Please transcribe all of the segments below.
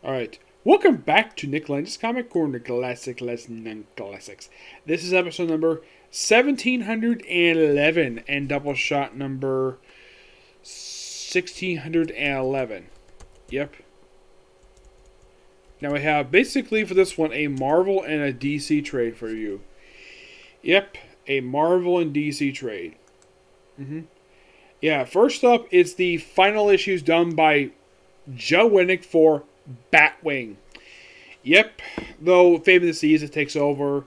Alright, welcome back to Nick Lenz's Comic Corner, Classic Less Non-Classics. This is episode number 1711 and Doubleshot number 1611. Yep. Now we have, basically for this one, a Marvel and a DC trade for you. Yep, a Marvel and DC trade. Yeah, first up is the final issues done by Joe Winnick for Batwing. Yep, though Fame of the Seas takes over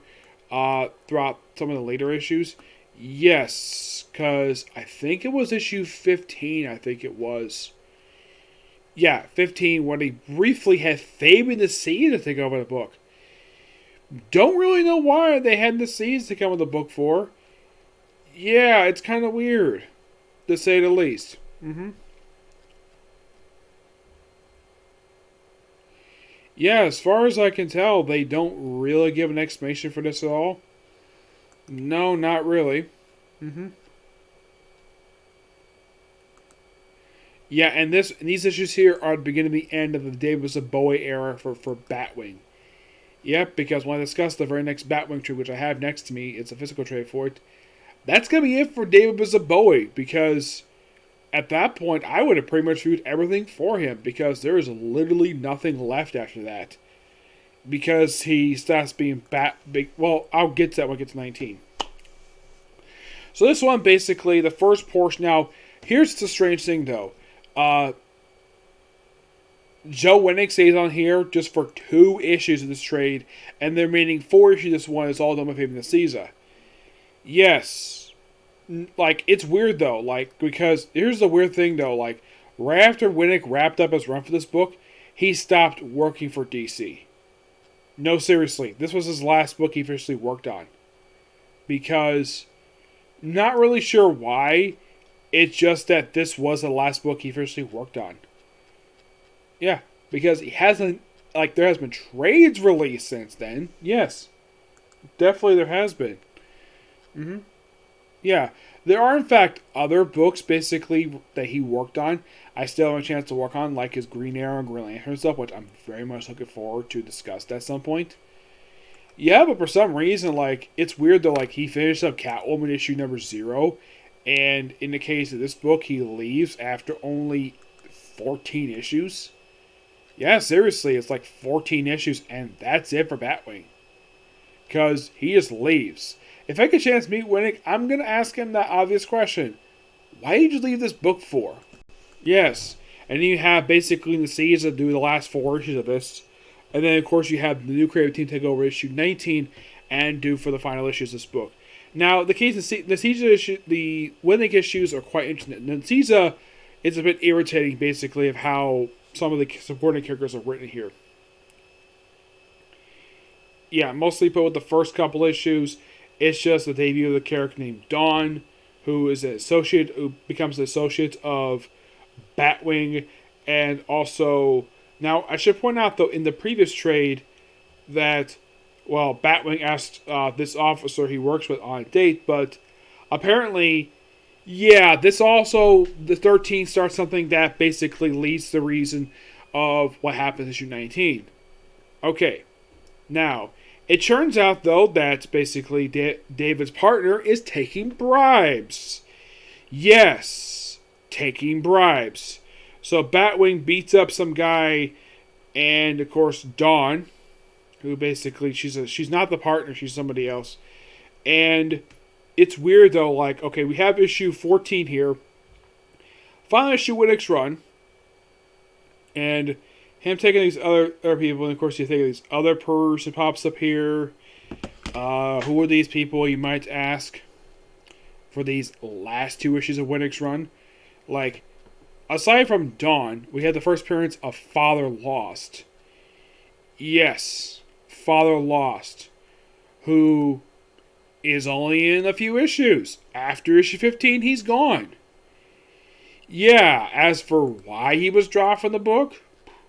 throughout some of the later issues. Yes, because I think it was issue 15, I think it was. Yeah, 15, when they briefly had Fame in the Seas to take over the book. Don't really know why they had the Seas to come with the book for. Yeah, it's kind of weird, to say the least. Yeah, as far as I can tell, they don't really give an explanation for this at all. No, not really. Yeah, and these issues here are the beginning and the end of the David Bowie era for Batwing. Yep, because when I discuss the very next Batwing trade, which I have next to me, it's a physical trade for it. That's going to be it for David Bowie, because at that point, I would have pretty much viewed everything for him, because there is literally nothing left after that. Because he starts being well, I'll get to that when I get to 19. So this one, basically, the first portion. Now, here's the strange thing, though. Joe Winnick stays on here just for 2 issues of this trade, and the remaining 4 issues of this one is all done with Fame of the Seas. Yes. Like, it's weird, though, like, because here's the weird thing, though, like, right after Winnick wrapped up his run for this book, he stopped working for DC. No, seriously, this was his last book he officially worked on. Because, not really sure why, it's just that this was the last book he officially worked on. Yeah, because he hasn't, like, there has been trades released since then. Yes, definitely there has been. Yeah, there are in fact other books basically that he worked on. I still have a chance to work on, like his Green Arrow and Green Lantern stuff, which I'm very much looking forward to discuss at some point. Yeah, but for some reason, like, it's weird though, like, he finished up Catwoman issue number 0, and in the case of this book, he leaves after only 14 issues. Yeah, seriously, it's like 14 issues, and that's it for Batwing. Because he just leaves. If I get a chance to meet Winnick, I'm going to ask him that obvious question. Why did you leave this book for? Yes. And then you have basically the Seas to do the last 4 issues of this. And then, of course, you have the new creative team take over issue 19 and do for the final issues of this book. Now, the case of the Seas issue, the Winnick issues are quite interesting. The Seas is a bit irritating, basically, of how some of the supporting characters are written here. Yeah, mostly put with the first couple issues. It's just the debut of the character named Dawn, who is an associate, who becomes an associate of Batwing, and also, now I should point out though, in the previous trade, that, well, Batwing asked this officer he works with on a date, but apparently, yeah, this also, the 13 starts something that basically leads to the reason of what happens in issue 19. Okay, now, it turns out, though, that basically David's partner is taking bribes. Yes, taking bribes. So Batwing beats up some guy, and of course Dawn, who basically she's not the partner, she's somebody else. And it's weird though. Like, okay, we have issue 14 here. Final issue Winnick's run, and him taking these other people, and of course you think of these other person pops up here. Who are these people, you might ask, for these last 2 issues of Winnick's run? Like, aside from Dawn, we had the first appearance of Father Lost. Yes, Father Lost, who is only in a few issues. After issue 15, he's gone. Yeah, as for why he was dropped from the book,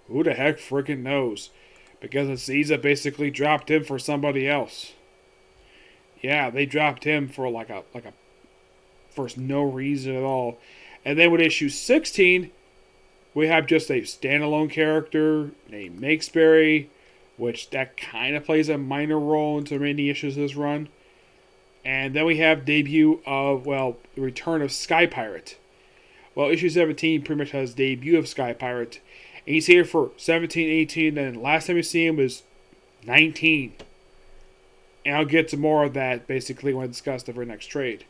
who the heck freaking knows? Because Aziza basically dropped him for somebody else. Yeah, they dropped him for for no reason at all. And then with issue 16, We have just a standalone character named Makesberry, which that kind of plays a minor role into many issues of this run. And then we have debut of, well, the return of Sky Pirate. Well, issue 17 pretty much has debut of Sky Pirate. And he's here for 17, 18, and last time we see him was 19. And I'll get to more of that basically when I discuss the very next trade.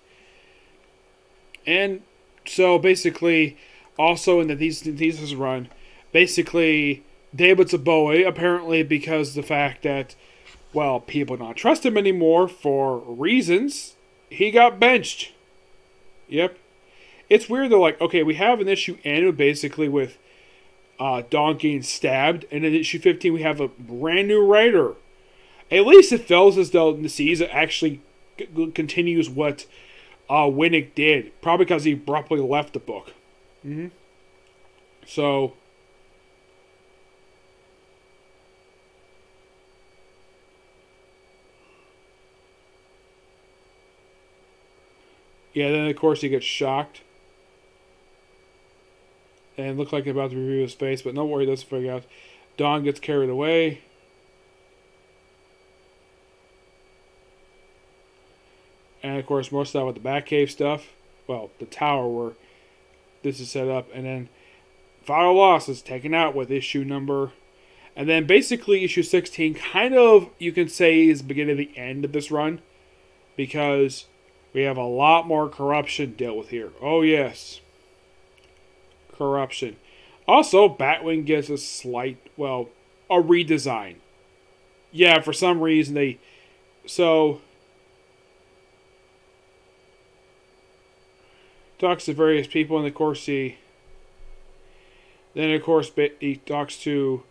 And so basically, also in the thesis run, basically David Zaboe, apparently because of the fact that, well, people don't trust him anymore for reasons, he got benched. Yep. It's weird though, like, okay, we have an issue ended basically with Dawn getting stabbed, and in issue 15 we have a brand new writer. At least it feels as though the season actually continues what Winnick did, probably because he abruptly left the book. Mm-hmm. So, yeah, then of course he gets shocked. And looks like he's about to review his face, but don't worry, doesn't figure out. Dawn gets carried away. And of course, more stuff with the Batcave stuff. Well, the tower where this is set up. And then Final Loss is taken out with issue number. And then basically issue 16 kind of, you can say, is the beginning of the end of this run. Because we have a lot more corruption dealt with here. Oh, yes. Corruption. Also, Batwing gets a slight, well, a redesign. Yeah, for some reason they... So... talks to various people, and of course he talks to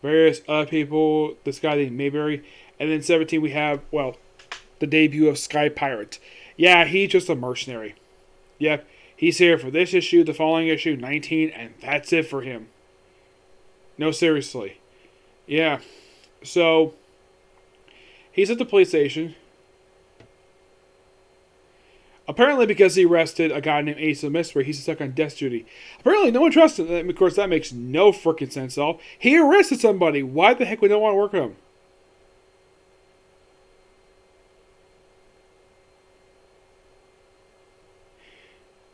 various other people. This guy named Mayberry, and then 17 we have, well, the debut of Sky Pirate. Yeah, he's just a mercenary. Yep, he's here for this issue, the following issue, 19, and that's it for him. No, seriously. Yeah, so he's at the police station. Apparently, because he arrested a guy named Ace of Mystery, he's stuck on death duty. Apparently, no one trusted him. Of course, that makes no freaking sense at all. He arrested somebody. Why the heck would no one want to work with him?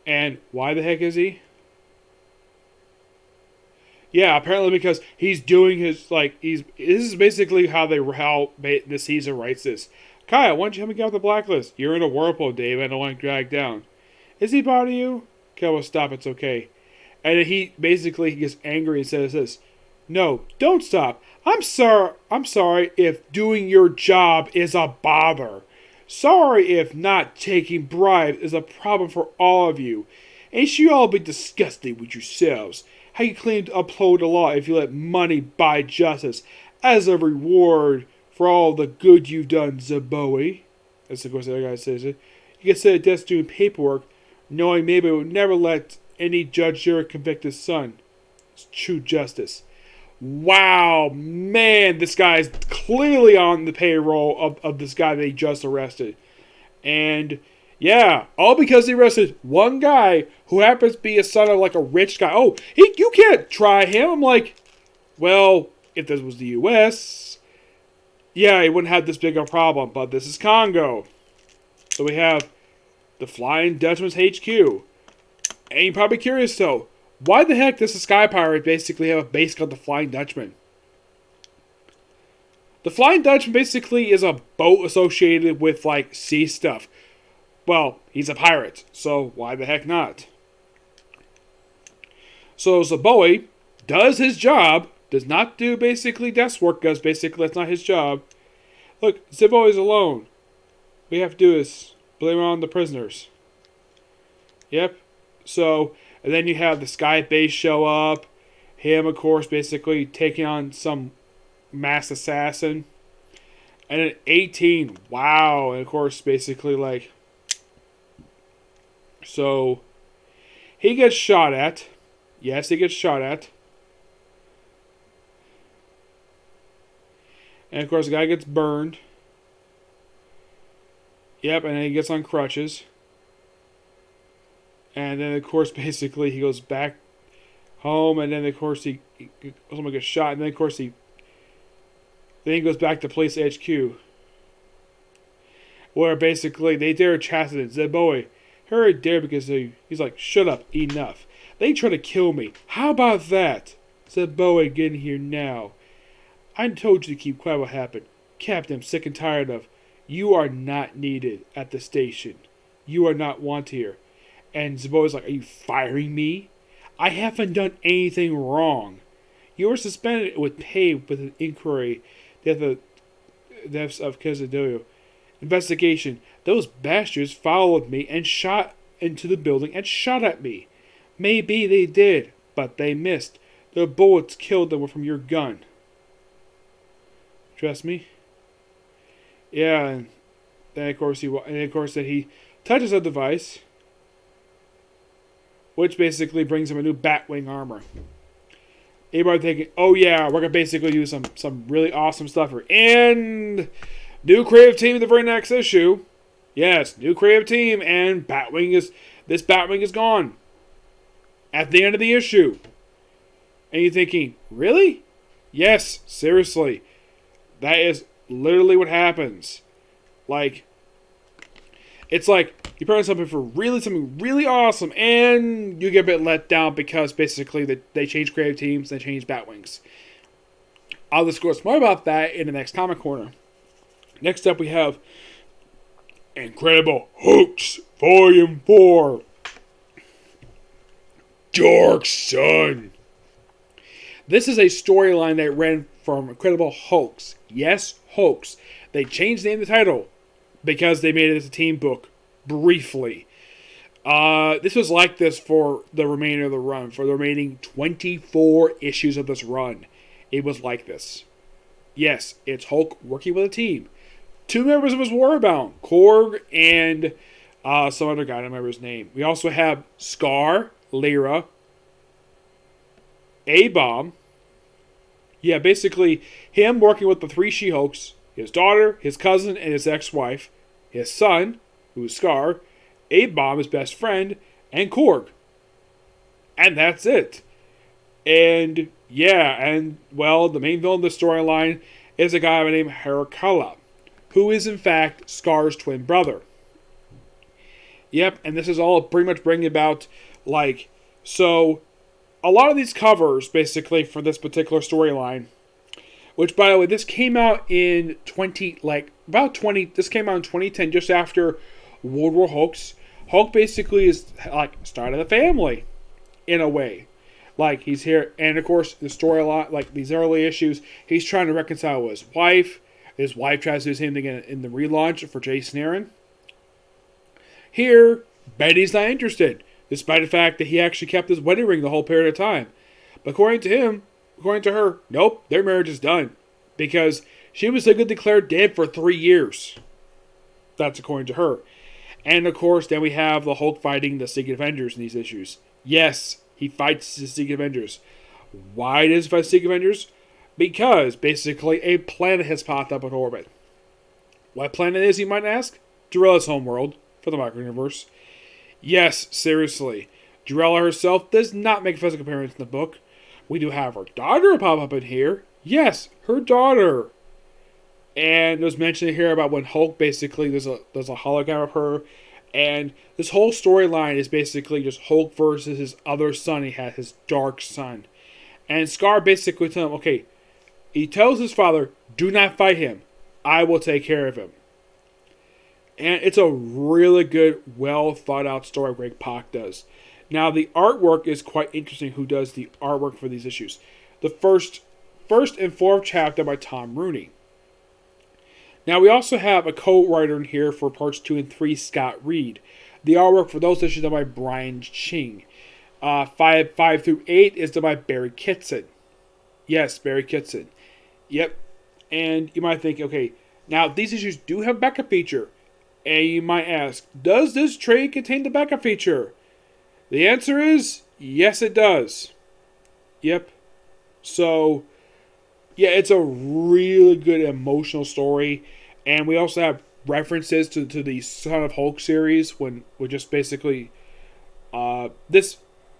And why the heck is he? Yeah, apparently because he's doing his, like, this is basically how the season writes this. Kyle, why don't you help me get off the blacklist? You're in a whirlpool, Dave. I don't want to drag down. Is he bothering you? Kyle will stop. It's okay. And then he gets angry and says this. No, don't stop. I'm sorry if doing your job is a bother. Sorry if not taking bribes is a problem for all of you. Ain't you all be disgusted with yourselves? How you claim to uphold the law if you let money buy justice as a reward for all the good you've done, Zaboe. That's of course the other guy says it. You can sit at desk doing paperwork, knowing maybe it would never let any judge jury convict his son. It's true justice. Wow, man, this guy's clearly on the payroll of this guy that he just arrested. And yeah, all because he arrested one guy who happens to be a son of like a rich guy. Oh, you can't try him. I'm like, well, if this was the U.S., yeah, he wouldn't have this big a problem, but this is Congo. So we have the Flying Dutchman's HQ. And you're probably curious, though, why the heck does the Sky Pirate basically have a base called the Flying Dutchman? The Flying Dutchman basically is a boat associated with, like, sea stuff. Well, he's a pirate, so why the heck not? So Zaboe does his job. Does not do basically desk work because basically that's not his job. Look, Zaboe is alone. What we have to do is blame it on the prisoners. Yep. So, and then you have the Sky Base show up. Him, of course, basically taking on some mass assassin. And at 18, wow. And of course, basically like... So, he gets shot at. Yes, he gets shot at. And of course, the guy gets burned. Yep, and then he gets on crutches. And then, of course, basically, he goes back home, and then of course he someone gets shot, and then of course then he goes back to police HQ, where basically they dare Chastity. Said, "Boy, her dare because he's like, shut up, enough. They try to kill me. How about that?" Said Bowie, "Get in here now. I told you to keep quiet what happened. Captain, I'm sick and tired of. You are not needed at the station. You are not wanted here." And Zaboa's like, "Are you firing me? I haven't done anything wrong. You were suspended with pay with an inquiry that the deaths of Quesadillo. Investigation. Those bastards followed me and shot into the building and shot at me. Maybe they did, but they missed. The bullets killed them from your gun. Trust me?" Yeah, and then of course he touches a device, which basically brings him a new Batwing armor. Everybody thinking, "Oh yeah, we're gonna basically do some really awesome stuff here." And new creative team in the very next issue. Yes, new creative team, and this Batwing is gone at the end of the issue. And you're thinking, really? Yes, seriously. That is literally what happens. Like, it's like you put on something really awesome, and you get a bit let down because basically they change creative teams, they change Batwings. I'll discuss more about that in the next Comic Corner. Next up, we have Incredible Hulks Volume 4. Dark Sun. This is a storyline that ran from Incredible Hulks. Yes, Hulks. They changed the name of the title because they made it as a team book briefly. This was like this for the remainder of the run. For the remaining 24 issues of this run, it was like this. Yes, it's Hulk working with a team. Two members of his Warbound, Korg and some other guy, I don't remember his name. We also have Scar, Lyra, A-Bomb. Yeah, basically him working with the three She-Hulks, his daughter, his cousin, and his ex-wife, his son, who's Scar, A-Bomb, his best friend, and Korg. And that's it. And yeah, and well, the main villain of the storyline is a guy named Heracula, who is in fact Scar's twin brother. Yep, and this is all pretty much bringing about, like, so a lot of these covers, basically, for this particular storyline, which, by the way, this came out in this came out in 2010, just after World War Hulks. Hulk basically is, like, starting a family, in a way. Like, he's here, and of course, the storyline, like, these early issues, he's trying to reconcile with his wife. His wife tries to do the same thing in the relaunch for Jason Aaron. Here, Betty's not interested, despite the fact that he actually kept his wedding ring the whole period of time. But according to her, nope, their marriage is done. Because she was legally declared dead for 3 years. That's according to her. And of course, then we have the Hulk fighting the Secret Avengers in these issues. Yes, he fights the Secret Avengers. Why does he fight the Secret Avengers? Because, basically, a planet has popped up in orbit. What planet is, you might ask? Jarella's homeworld for the micro-universe. Yes, seriously. Jarella herself does not make a physical appearance in the book. We do have her daughter pop up in here. Yes, her daughter. And it was mentioned here about when Hulk, basically, there's a hologram of her. And this whole storyline is basically just Hulk versus his other son he had, his dark son. And Scar basically tells him, okay, he tells his father, do not fight him. I will take care of him. And it's a really good, well thought out story Greg Pak does. Now, the artwork is quite interesting who does the artwork for these issues. The first and fourth chapter by Tom Rooney. Now, we also have a co-writer in here for parts 2 and 3, Scott Reed. The artwork for those issues done by Brian Ching. 5 through 8 is done by Barry Kitson. Yes, Barry Kitson. Yep. And you might think, okay, now these issues do have a backup feature. And you might ask, does this trade contain the backup feature? The answer is, yes it does. Yep. So, yeah, it's a really good emotional story. And we also have references to the Son of Hulk series when we just basically, this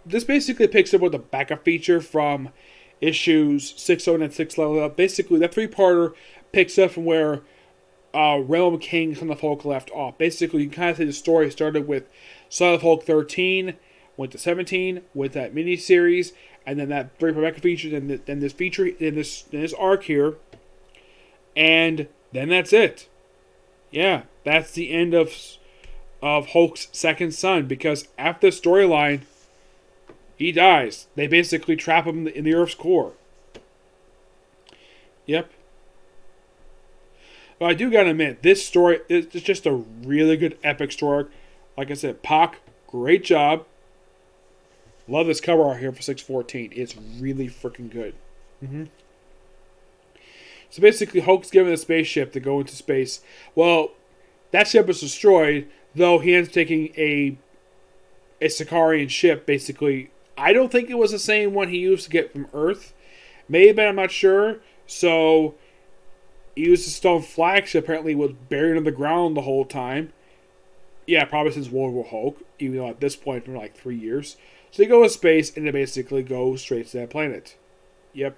this basically picks up with a backup feature from issues 6-0 and 6 level up. Basically, that three-parter picks up from where Realm of Kings Son of Hulk left off. Basically, you can kind of say the story started with Son of Hulk 13, went to 17 with that miniseries, and then that three backup feature, then this feature, in this arc here, and then that's it. Yeah, that's the end of Hulk's second son, because after the storyline, he dies. They basically trap him in the Earth's core. Yep. But I do gotta admit, this story is just a really good epic story. Like I said, Pac, great job. Love this cover art here for 614. It's really freaking good. So basically, Hulk's given a spaceship to go into space. Well, that ship was destroyed, though he ends up taking a Sicarian ship, basically. I don't think it was the same one he used to get from Earth. Maybe, I'm not sure. So, he used a stone flagship, apparently was buried in the ground the whole time. Yeah, probably since World War Hulk, even though at this point it's been like 3 years. So they go to space, and they basically go straight to that planet. Yep.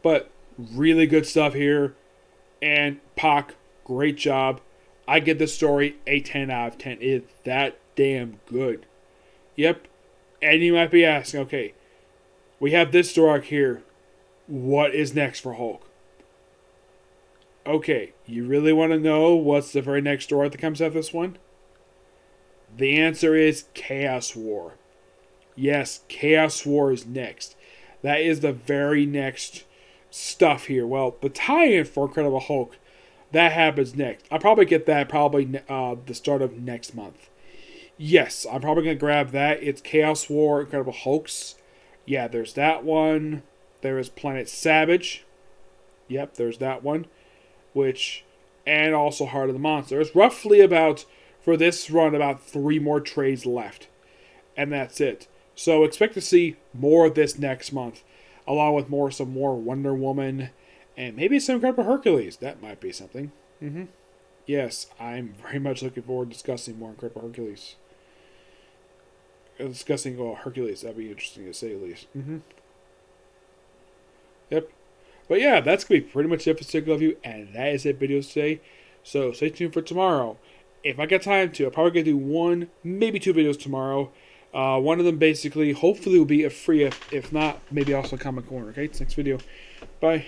But, really good stuff here. And Pac, great job. I give this story a 10 out of 10. It's that damn good. Yep. And you might be asking, okay, we have this story arc here. What is next for Hulk? Okay, you really want to know what's the very next story that comes out this one? The answer is Chaos War. Yes, Chaos War is next. That is the very next stuff here. Well, the tie-in for Incredible Hulk, that happens next. I'll probably get that the start of next month. Yes, I'm probably going to grab that. It's Chaos War, Incredible Hulks. Yeah, there's that one. There is Planet Savage. Yep, there's that one. And also Heart of the Monster. There's roughly about, for this run, about 3 more trades left. And that's it. So expect to see more of this next month. Along with some more Wonder Woman. And maybe some Incredible Hercules. That might be something. Yes, I'm very much looking forward to discussing more Incredible Hercules. Discussing Hercules. That'd be interesting to say the least. Yep. But yeah, that's going to be pretty much it for Signal View, and that is it videos today. So stay tuned for tomorrow. If I got time to, I'm probably going to do 1, maybe 2 videos tomorrow. One of them basically, hopefully, will be a free. If not, maybe also Comic Corner. Okay, next video. Bye.